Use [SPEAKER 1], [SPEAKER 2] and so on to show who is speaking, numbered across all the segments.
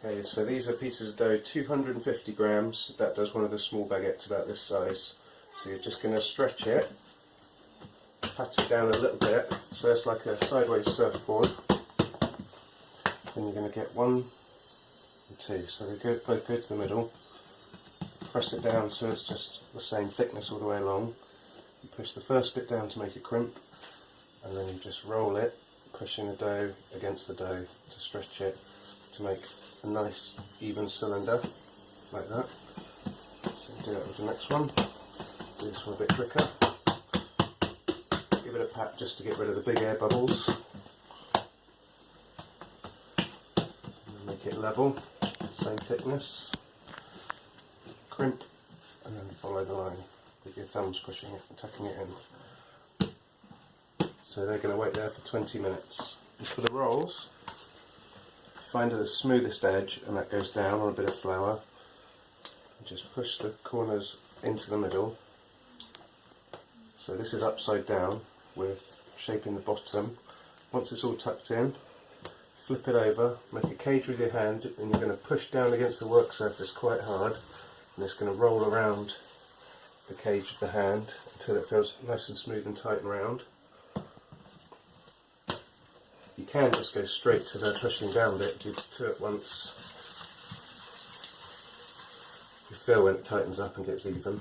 [SPEAKER 1] Okay, so these are pieces of dough, 250 grams. That does one of the small baguettes about this size. So you're just going to stretch it, pat it down a little bit, so it's like a sideways surfboard. Then you're going to get 1 and 2, so they both go to the middle. Press it down so it's just the same thickness all the way along. You push the first bit down to make a crimp, and then you just roll it, pushing the dough against the dough to stretch it to make a nice even cylinder, like that. So do that with the next one. Do this one a bit quicker. Give it a pat just to get rid of the big air bubbles. And make it level, same thickness. Crimp, and then follow the line with your thumbs pushing it and tucking it in. So they're going to wait there for 20 minutes. And for the rolls, find the smoothest edge, and that goes down on a bit of flour. And just push the corners into the middle. So this is upside down, we're shaping the bottom. Once it's all tucked in, flip it over, make a cage with your hand, and you're going to push down against the work surface quite hard, and it's going to roll around the cage with the hand until it feels nice and smooth and tight and round. You can just go straight to the pushing down bit, do 2 at once. You feel when it tightens up and gets even.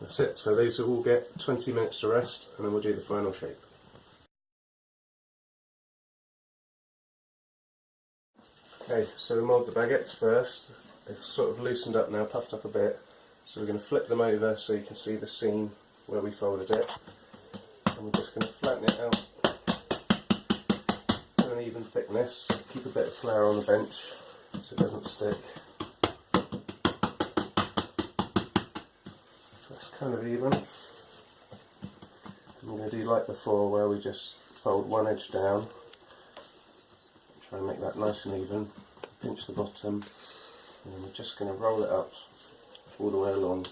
[SPEAKER 1] That's it, so these will all get 20 minutes to rest, and then we'll do the final shape. Okay, so we mould the baguettes first. They've sort of loosened up now, puffed up a bit. So we're going to flip them over so you can see the seam where we folded it. And we're just going to flatten it out to an even thickness. Keep a bit of flour on the bench so it doesn't stick. That's kind of even. And we're going to do like before, where we just fold one edge down. Try and make that nice and even. Pinch the bottom, and then we're just going to roll it up all the way along.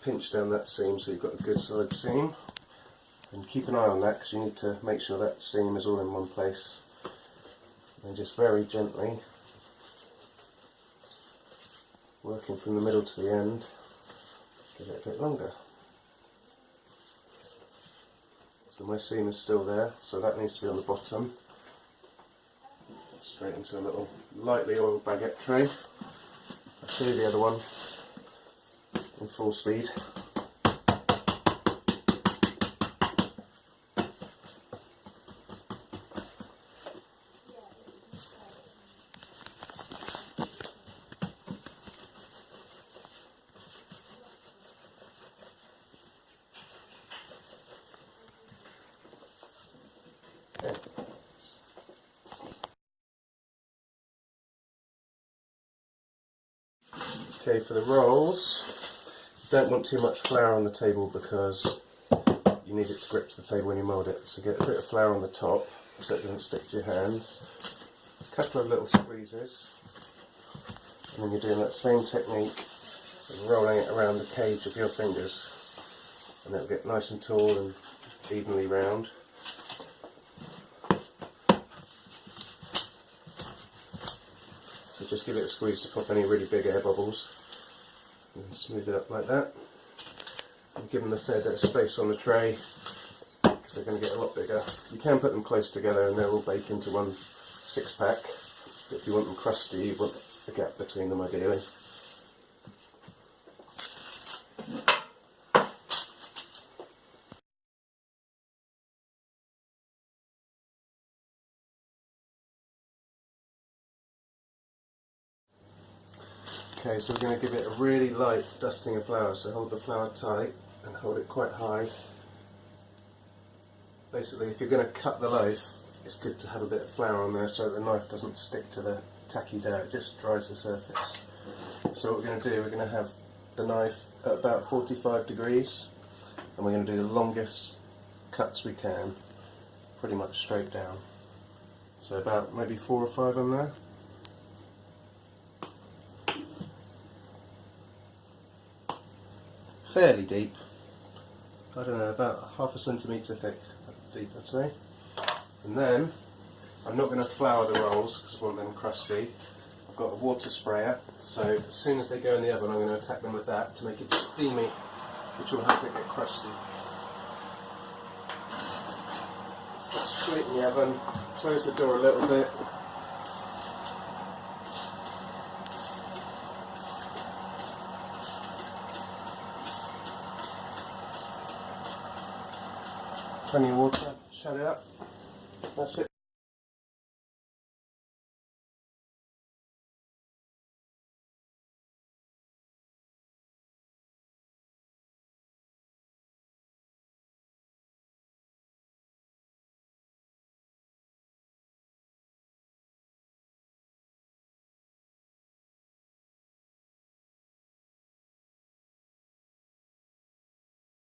[SPEAKER 1] Pinch down that seam so you've got a good solid seam, and keep an eye on that because you need to make sure that seam is all in one place. And just very gently, working from the middle to the end, give it a bit longer. So my seam is still there, so that needs to be on the bottom. Straight into a little lightly oiled baguette tray. I'll show you the other one in full speed. Okay. Okay, for the rolls, you don't want too much flour on the table because you need it to grip to the table when you mould it. So get a bit of flour on the top so it doesn't stick to your hands. A couple of little squeezes, and then you're doing that same technique of rolling it around the cage of your fingers, and it'll get nice and tall and evenly round. So just give it a squeeze to pop any really big air bubbles, and smooth it up like that. And give them a fair bit of space on the tray because they're going to get a lot bigger. You can put them close together and they'll all bake into one 6-pack. But if you want them crusty, you want a gap between them ideally. Okay, so we're going to give it a really light dusting of flour, so hold the flour tight and hold it quite high. Basically, if you're going to cut the loaf, it's good to have a bit of flour on there so the knife doesn't stick to the tacky dough, it just dries the surface. So what we're going to do, we're going to have the knife at about 45 degrees, and we're going to do the longest cuts we can, pretty much straight down. So about maybe 4 or 5 on there. fairly deep. I don't know, about half a centimetre thick, deep I'd say. And then, I'm not going to flour the rolls because I want them crusty. I've got a water sprayer, so as soon as they go in the oven I'm going to attack them with that to make it steamy, which will help it get crusty. So straight in the oven, close the door a little bit. Plenty of water, shut it up. That's it,